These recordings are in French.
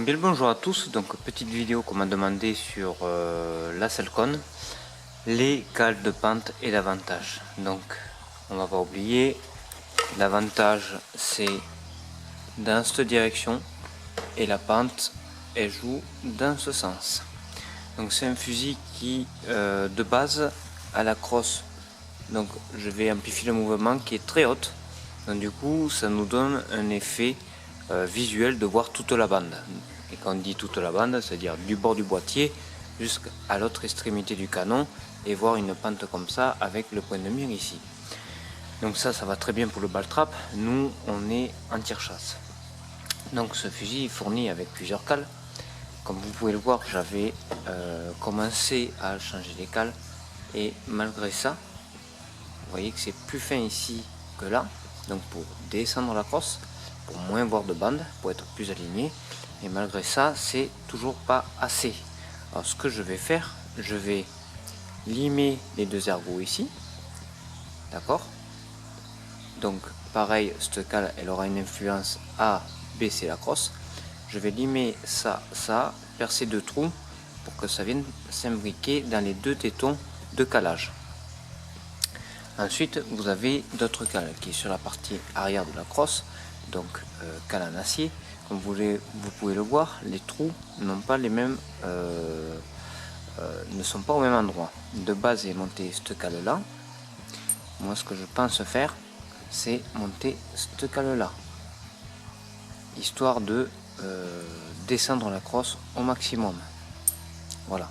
Bien le bonjour à tous, donc petite vidéo qu'on m'a demandé sur la Selcon, les cales de pente et l'avantage. Donc on va pas oublier, l'avantage c'est dans cette direction et la pente elle joue dans ce sens. Donc c'est un fusil qui de base à la crosse, donc je vais amplifier le mouvement qui est très haute, donc du coup ça nous donne un effet visuel de voir toute la bande. Et quand on dit toute la bande, c'est-à-dire du bord du boîtier jusqu'à l'autre extrémité du canon et voir une pente comme ça avec le point de mire ici. Donc ça va très bien pour le ball trap. Nous on est en tir-chasse. Donc ce fusil est fourni avec plusieurs cales. Comme vous pouvez le voir, j'avais commencé à changer les cales et malgré ça, vous voyez que c'est plus fin ici que là. Donc pour descendre la crosse, pour moins voir de bande, pour être plus aligné. Et malgré ça, c'est toujours pas assez. Alors ce que je vais faire, je vais limer les deux ergots ici. D'accord? Donc pareil, cette cale, elle aura une influence à baisser la crosse. Je vais limer ça, percer deux trous pour que ça vienne s'imbriquer dans les deux tétons de calage. Ensuite, vous avez d'autres cales qui est sur la partie arrière de la crosse, donc cale en acier. Comme vous pouvez le voir, les trous n'ont pas les mêmes, ne sont pas au même endroit. De base, j'ai monté cette cale là. Moi, ce que je pense faire, c'est monter cette cale là, histoire de descendre la crosse au maximum. Voilà.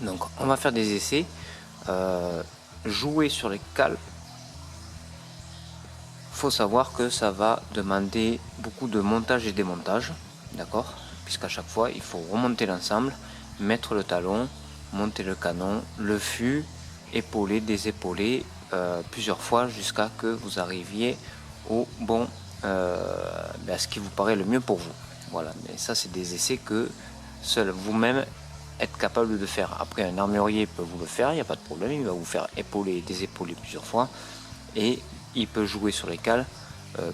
Donc, on va faire des essais. Jouer sur les cales, faut savoir que ça va demander beaucoup de montage et démontage, d'accord, puisqu'à chaque fois il faut remonter l'ensemble, mettre le talon, monter le canon, le fût, épauler, désépauler plusieurs fois jusqu'à que vous arriviez au bon à ce qui vous paraît le mieux pour vous. Voilà, mais ça c'est des essais que seul vous-même être capable de faire. Après, un armurier peut vous le faire, il n'y a pas de problème, il va vous faire épauler et désépauler plusieurs fois et il peut jouer sur les cales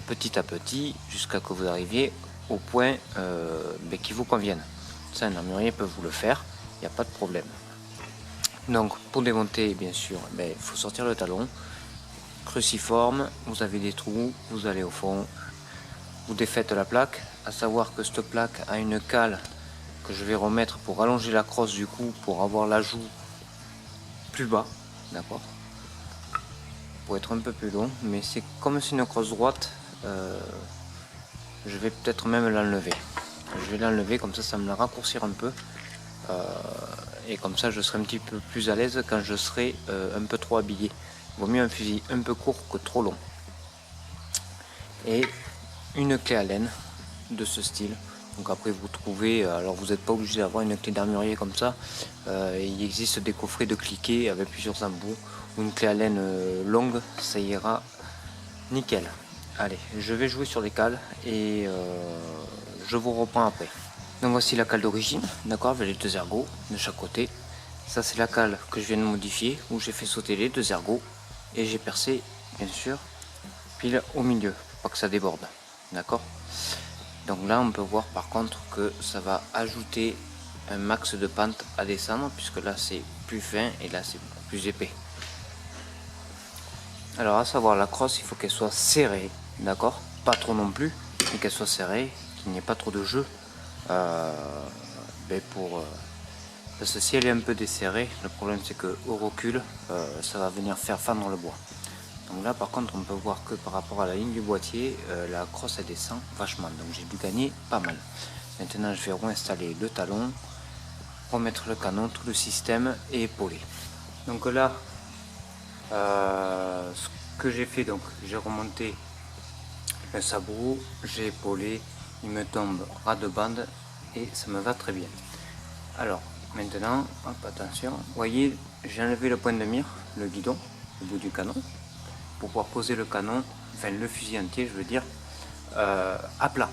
petit à petit jusqu'à que vous arriviez au point qui vous convienne. Ça, un armurier peut vous le faire, il n'y a pas de problème. Donc pour démonter, bien sûr, il faut sortir le talon, cruciforme, vous avez des trous, vous allez au fond, vous défaites la plaque, à savoir que cette plaque a une cale que je vais remettre pour allonger la crosse du coup, pour avoir l'ajout plus bas, d'accord, pour être un peu plus long, mais c'est comme c'est une crosse droite, je vais peut-être même l'enlever. Je vais l'enlever comme ça me la raccourcir un peu et comme ça je serai un petit peu plus à l'aise quand je serai un peu trop habillé. Il vaut mieux un fusil un peu court que trop long. Et une clé à laine de ce style. Donc après vous trouvez, alors vous n'êtes pas obligé d'avoir une clé d'armurier comme ça, il existe des coffrets de cliquet avec plusieurs embouts, ou une clé à laine longue, ça ira nickel. Allez, je vais jouer sur les cales et je vous reprends après. Donc voici la cale d'origine, d'accord, avec les deux ergots de chaque côté. Ça c'est la cale que je viens de modifier, où j'ai fait sauter les deux ergots et j'ai percé bien sûr pile au milieu, pour pas que ça déborde, d'accord. Donc là on peut voir par contre que ça va ajouter un max de pente à descendre, puisque là c'est plus fin et là c'est beaucoup plus épais. Alors à savoir, la crosse il faut qu'elle soit serrée, d'accord, pas trop non plus, mais qu'elle soit serrée, qu'il n'y ait pas trop de jeu parce que si elle est un peu desserrée, le problème c'est que au recul ça va venir faire fendre le bois. Donc là par contre on peut voir que par rapport à la ligne du boîtier, la crosse elle descend vachement, donc j'ai dû gagner pas mal. Maintenant je vais réinstaller le talon, remettre le canon, tout le système et épauler. Donc là ce que j'ai fait, donc j'ai remonté un sabot, j'ai épaulé, il me tombe ras de bande et ça me va très bien. Alors maintenant, hop, attention, vous voyez, j'ai enlevé le point de mire, le guidon, au bout du canon, pour pouvoir poser le canon, enfin le fusil entier je veux dire, à plat.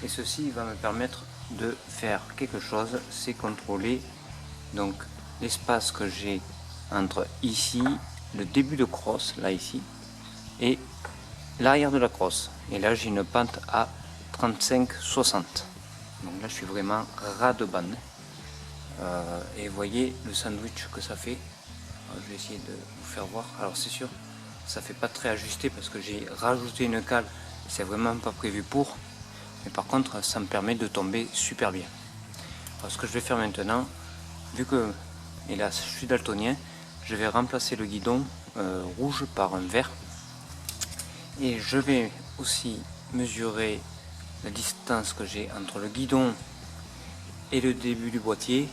Et ceci va me permettre de faire quelque chose, c'est contrôler donc l'espace que j'ai entre ici, le début de crosse, là ici, et l'arrière de la crosse. Et là j'ai une pente à 35-60. Donc là je suis vraiment ras de bande. Et voyez le sandwich que ça fait. Alors, je vais essayer de vous faire voir. Alors c'est sûr, ça fait pas très ajusté parce que j'ai rajouté une cale. C'est vraiment pas prévu pour. Mais par contre ça me permet de tomber super bien. Alors ce que je vais faire maintenant, vu que, hélas, je suis daltonien, je vais remplacer le guidon rouge par un vert. Et je vais aussi mesurer la distance que j'ai entre le guidon et le début du boîtier,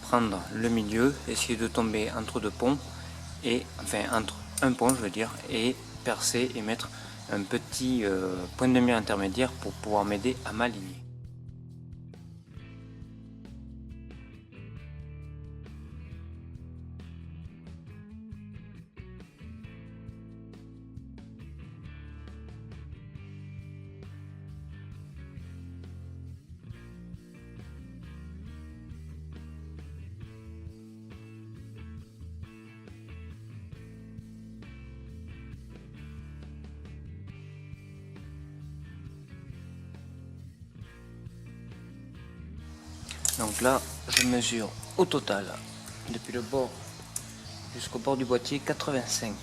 prendre le milieu, essayer de tomber entre deux ponts, et enfin entre un pont je veux dire, et percer et mettre un petit point de mire intermédiaire pour pouvoir m'aider à m'aligner. Donc là, je mesure au total, depuis le bord jusqu'au bord du boîtier, 85.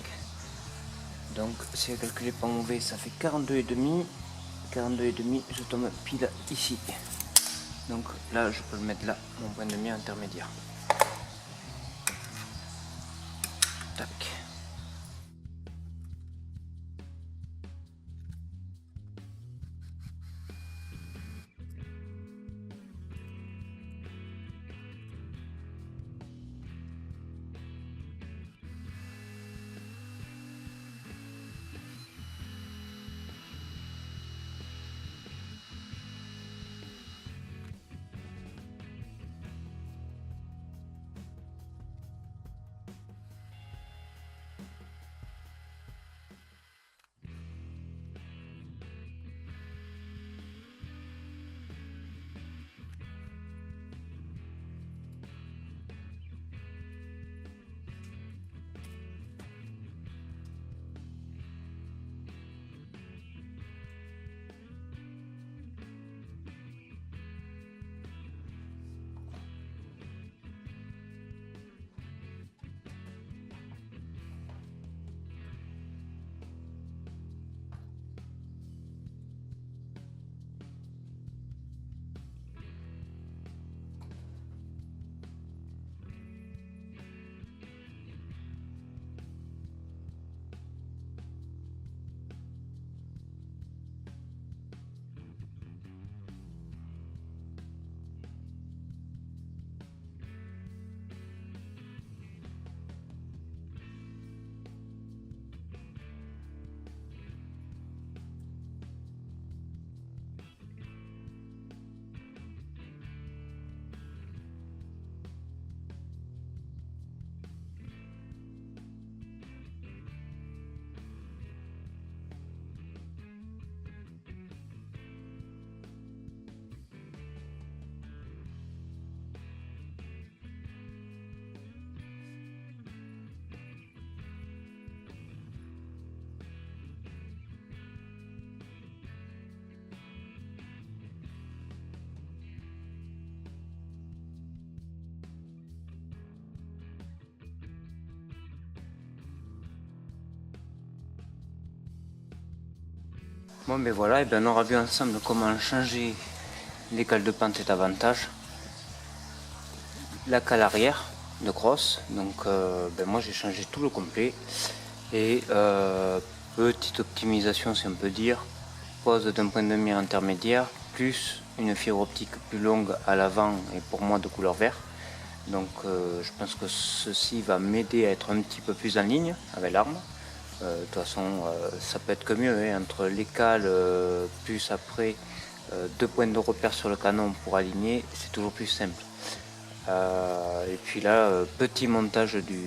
Donc si je calcule pas mauvais, ça fait 42,5. 42,5, je tombe pile ici. Donc là, je peux le mettre là, mon point de mire intermédiaire. Tac. Bon ben voilà, et ben on aura vu ensemble comment changer les cales de pente et d'avantage. La cale arrière de crosse, donc ben moi j'ai changé tout le complet. Et petite optimisation si on peut dire, pose d'un point de mire intermédiaire, plus une fibre optique plus longue à l'avant et pour moi de couleur vert. Donc je pense que ceci va m'aider à être un petit peu plus en ligne avec l'arme. De toute façon, ça peut être que mieux, hein, entre les cales, plus après 2 points de repère sur le canon pour aligner, c'est toujours plus simple. Et puis là, petit montage du...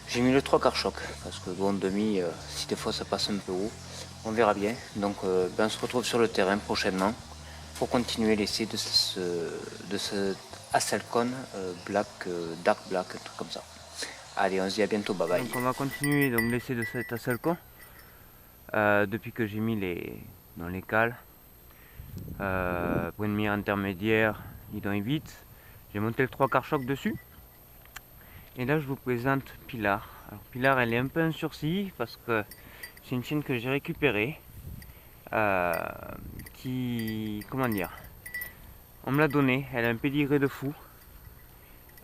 J'ai mis le 3/4 choc, parce que bon, demi, si des fois ça passe un peu haut, on verra bien. Donc ben, on se retrouve sur le terrain prochainement pour continuer l'essai de ce Hasselcon Black, Dark Black, un truc comme ça. Allez, on se dit à bientôt, bye bye. Donc on va continuer l'essai de cet Hasselcon depuis que j'ai mis dans les cales. pour une mire intermédiaire, guidon évite. J'ai monté le 3/4 choc dessus. Et là je vous présente Pilar. Alors Pilar, elle est un peu en sursis parce que c'est une chienne que j'ai récupérée. Comment dire, on me l'a donnée, elle a un pédigré de fou.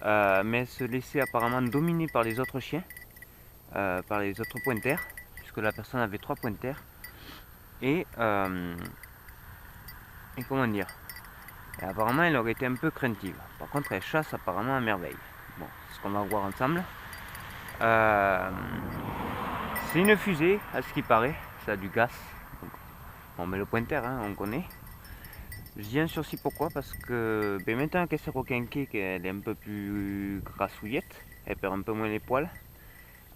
Mais elle se laissait apparemment dominer par les autres chiens, par les autres pointers, puisque la personne avait 3 pointers. Et comment dire, et apparemment elle aurait été un peu craintive. Par contre elle chasse apparemment à merveille. Bon, c'est ce qu'on va voir ensemble. C'est une fusée à ce qui paraît, ça a du gaz. Donc, bon, mais le pointer, hein, on connaît. Je dis un sursis pourquoi, parce que maintenant qu'elle s'est requinquée, qu'elle est un peu plus grassouillette, elle perd un peu moins les poils,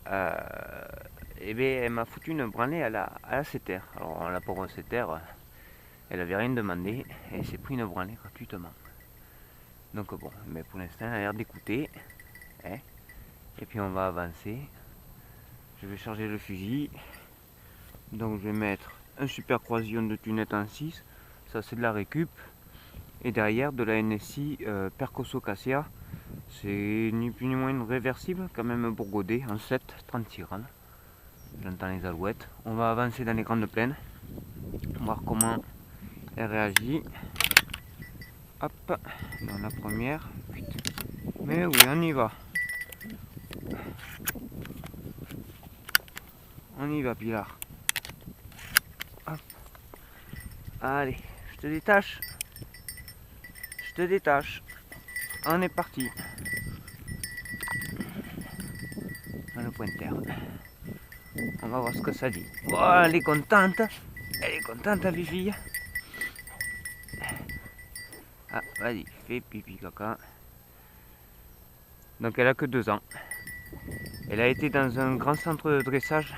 et bien elle m'a foutu une branlée à la setter. Alors la pauvre setter, elle avait rien demandé, et elle s'est pris une branlée gratuitement. Donc bon, mais pour l'instant elle a l'air d'écouter, hein, et puis on va avancer. Je vais charger le fusil, donc je vais mettre un super croisillon de tunette en 6, ça c'est de la récup. Et derrière de la NSI Percosso Cassia, c'est ni plus ni moins une réversible, quand même bourgodée en 7, 36 grammes. J'entends les alouettes. On va avancer dans les grandes plaines, voir comment elle réagit. Hop, dans la première. Mais oui, on y va. On y va, Pilar. Hop. Allez, je te détache. Je te détache. On est parti. Dans le pointer. On va voir ce que ça dit. Oh, elle est contente. Elle est contente, la fille. Ah, vas-y, fais pipi caca. Donc elle a que 2 ans. Elle a été dans un grand centre de dressage,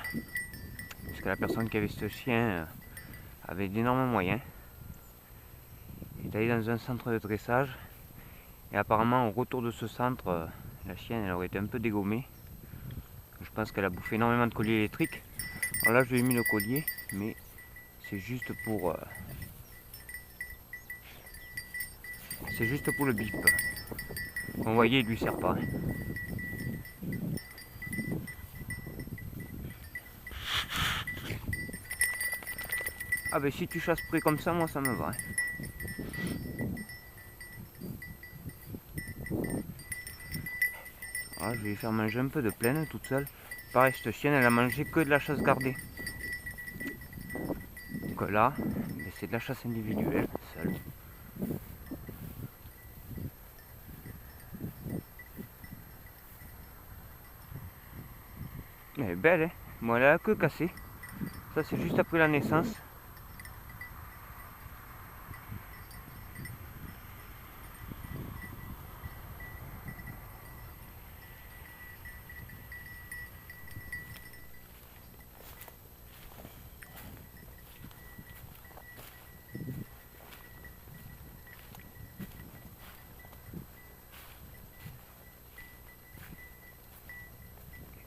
puisque la personne qui avait ce chien avait d'énormes moyens. Elle est allée dans un centre de dressage, et apparemment au retour de ce centre, la chienne elle aurait été un peu dégommée. Je pense qu'elle a bouffé énormément de colliers électriques. Alors là je lui ai mis le collier, mais c'est juste pour le bip. Vous voyez, il lui sert pas. Ah ben si tu chasses près comme ça, moi ça me va. Voilà, je vais lui faire manger un peu de plaine toute seule. Pareil, cette chienne elle a mangé que de la chasse gardée. Donc là, c'est de la chasse individuelle, seule. Elle est belle, hein. Bon, elle a la queue cassée. Ça c'est juste après la naissance.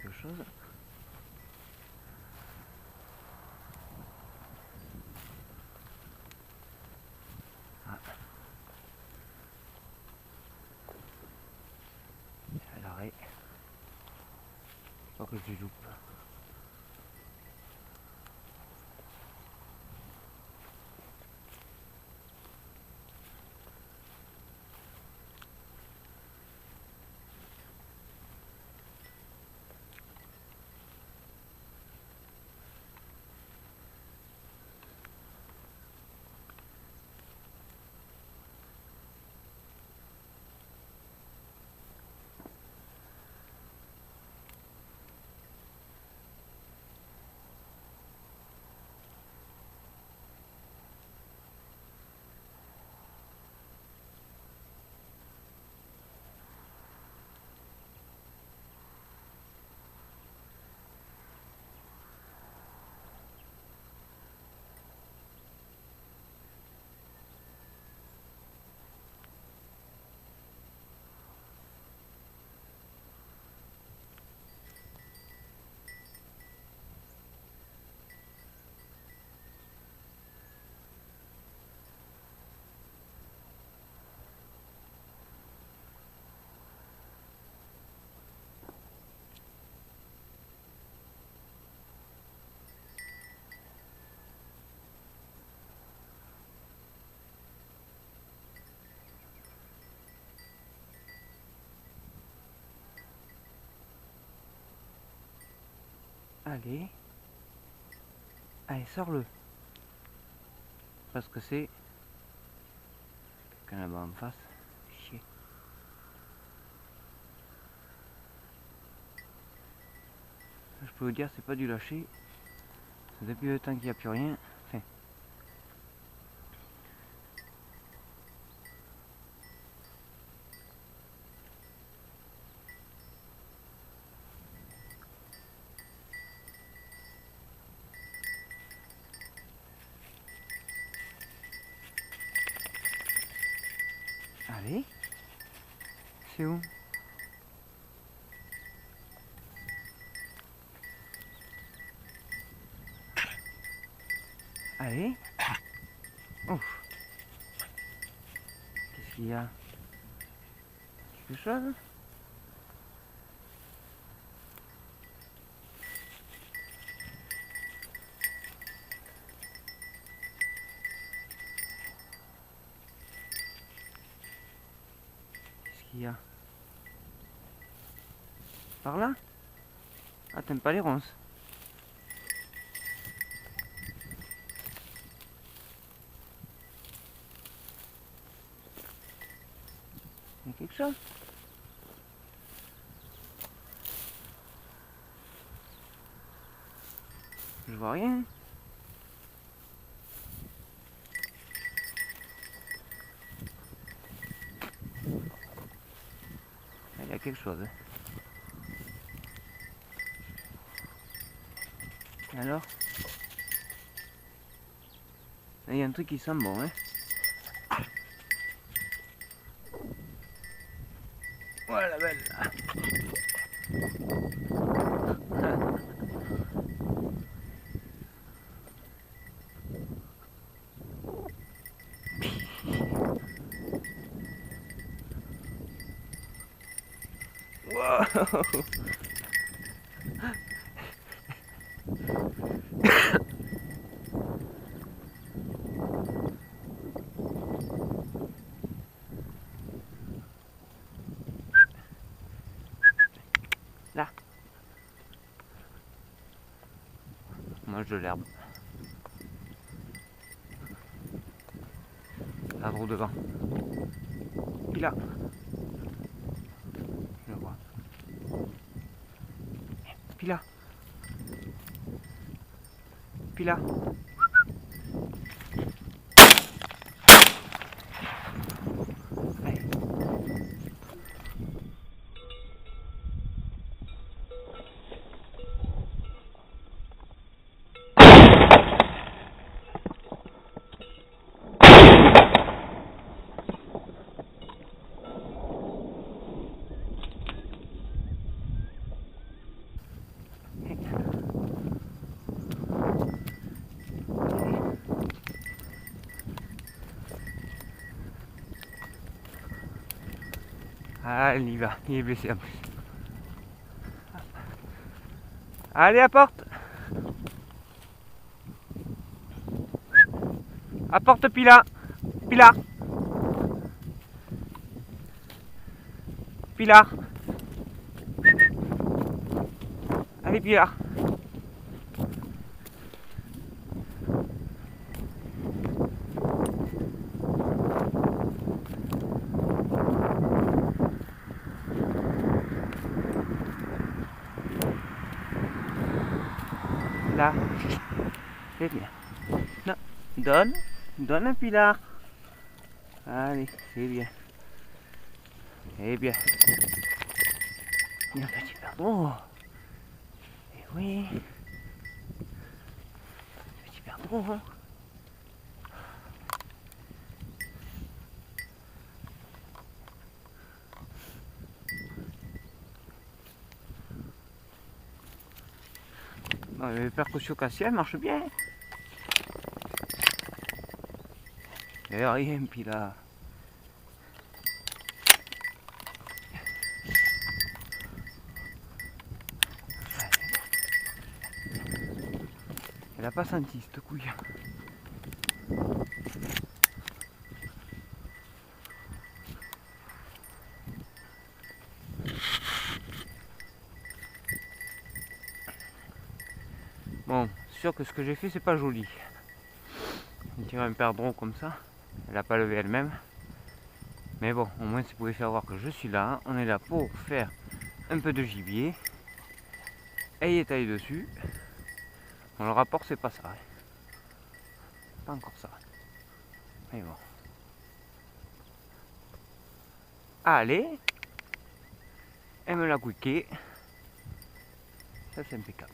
Quelque chose. Ah. À l'arrêt. Pas que je loupe. Allez. Allez, sors-le. Parce que c'est... Quelqu'un là-bas en face. Chier. Je peux vous dire, c'est pas du lâcher. Depuis le temps qu'il n'y a plus rien. Enfin. Allez. C'est où? Allez. Ouf. Qu'est-ce qu'il y a? Quelque chose? Qu'est-ce qu'il y a? Par là? Ah, t'aimes pas les ronces? Il y a quelque chose? Je vois rien. Il y a quelque chose. Et alors? Il y a un truc qui sent bon, hein? Voilà la belle. Wow. Là. Mange de l'herbe. L'arbre devant. Puis là. Je le vois. Puis là. Puis là. Allez. Ah, il y va, il est blessé en plus. Allez, apporte. Apporte Pila. Pila. Pila. Allez, Pila. Là. C'est bien. Non. Donne. Donne un Pilar. Allez, c'est bien. C'est bien. Il y a un petit perdreau. Eh oui. Petit perdreau. Le percussion cassier marche bien. Il n'y a rien, puis là. Elle a pas senti cette couille. Bon, c'est sûr que ce que j'ai fait, c'est pas joli. On tire un perdreau comme ça. Elle n'a pas levé elle-même. Mais bon, au moins, ça pouvait faire voir que je suis là. On est là pour faire un peu de gibier. Elle y est taillée dessus. Bon, le rapport, c'est pas ça. Hein. Pas encore ça. Mais bon. Allez. Elle me l'a quické. Ça, c'est impeccable.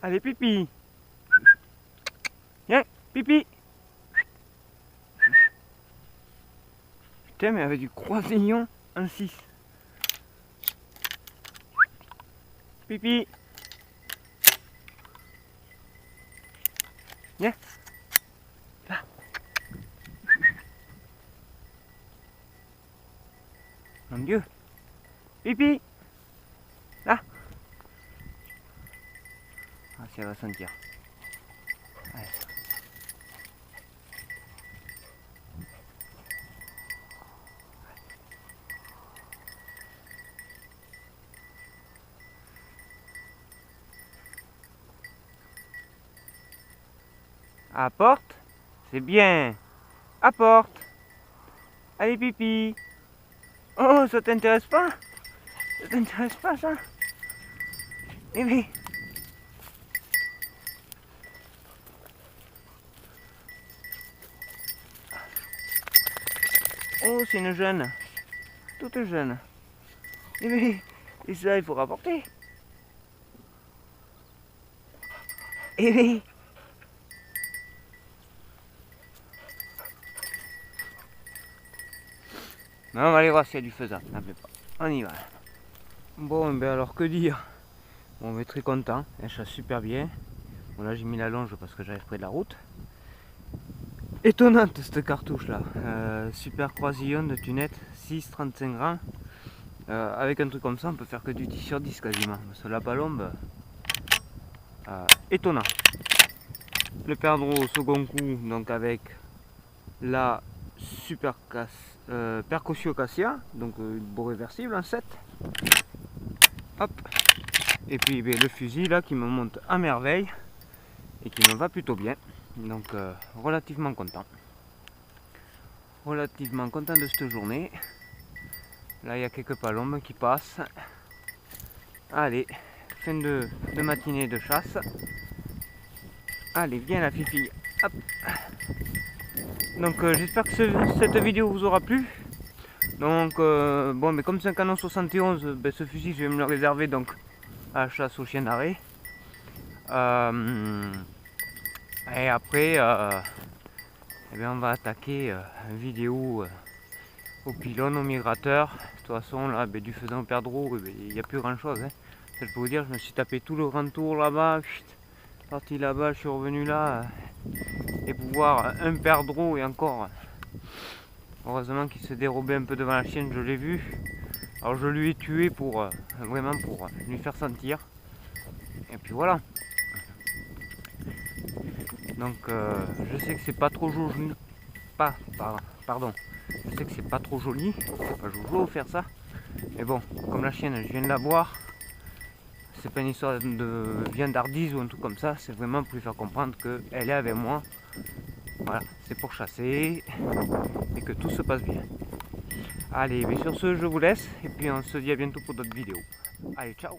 Allez, pipi. Viens, pipi. Putain, mais avec du croisillon en 6. Pipi. Viens. Là. Mon Dieu. Pipi. Là. Ah, si elle va sentir. Allez. Apporte. C'est bien. Apporte. Allez, pipi. Oh, ça t'intéresse pas? Ça t'intéresse pas, ça? Eh bien. Oh, c'est une jeune. Toute jeune. Eh bien, et ça, il faut rapporter. Eh bien. Mais on va aller voir s'il y a du faisable, n'appelez pas. On y va. Bon, ben alors que dire? Bon, on est très content, elle chasse super bien. Bon, là j'ai mis la longe parce que j'arrive près de la route. Étonnante cette cartouche là. Super croisillon de tunette, 6,35 grammes. Avec un truc comme ça, on peut faire que du 10 sur 10 quasiment. Parce que la palombe, étonnant. Le perdreau au second coup, donc avec la super Percussion Cassia, donc beau réversible en 7. Hop. Et puis le fusil là qui me monte à merveille et qui me va plutôt bien. Donc relativement content. Relativement content de cette journée. Là il y a quelques palombes qui passent. Allez, fin de matinée de chasse. Allez, viens la fifi. Hop. Donc j'espère que cette vidéo vous aura plu. Donc bon, mais comme c'est un canon 71, ben, ce fusil je vais me le réserver donc à la chasse au chien d'arrêt. Et après eh bien, on va attaquer une vidéo au pylône, au migrateur. De toute façon là, ben, du faisan au perdreau, il n'y a plus grand chose. Hein. Ça, je peux vous dire, je me suis tapé tout le grand tour là-bas, parti là-bas, je suis revenu là. Et pour voir un perdreau et encore, heureusement qu'il se dérobait un peu devant la chienne, je l'ai vu. Alors je lui ai tué pour vraiment pour lui faire sentir. Et puis voilà. Donc je sais que c'est pas trop joli. Pardon. Je sais que c'est pas trop joli. C'est pas jojo faire ça. Mais bon, comme la chienne, je viens de la voir. C'est pas une histoire de viandardise ou un truc comme ça. C'est vraiment pour lui faire comprendre qu'elle est avec moi. Voilà, c'est pour chasser et que tout se passe bien. Allez, mais sur ce, je vous laisse et puis on se dit à bientôt pour d'autres vidéos. Allez, ciao!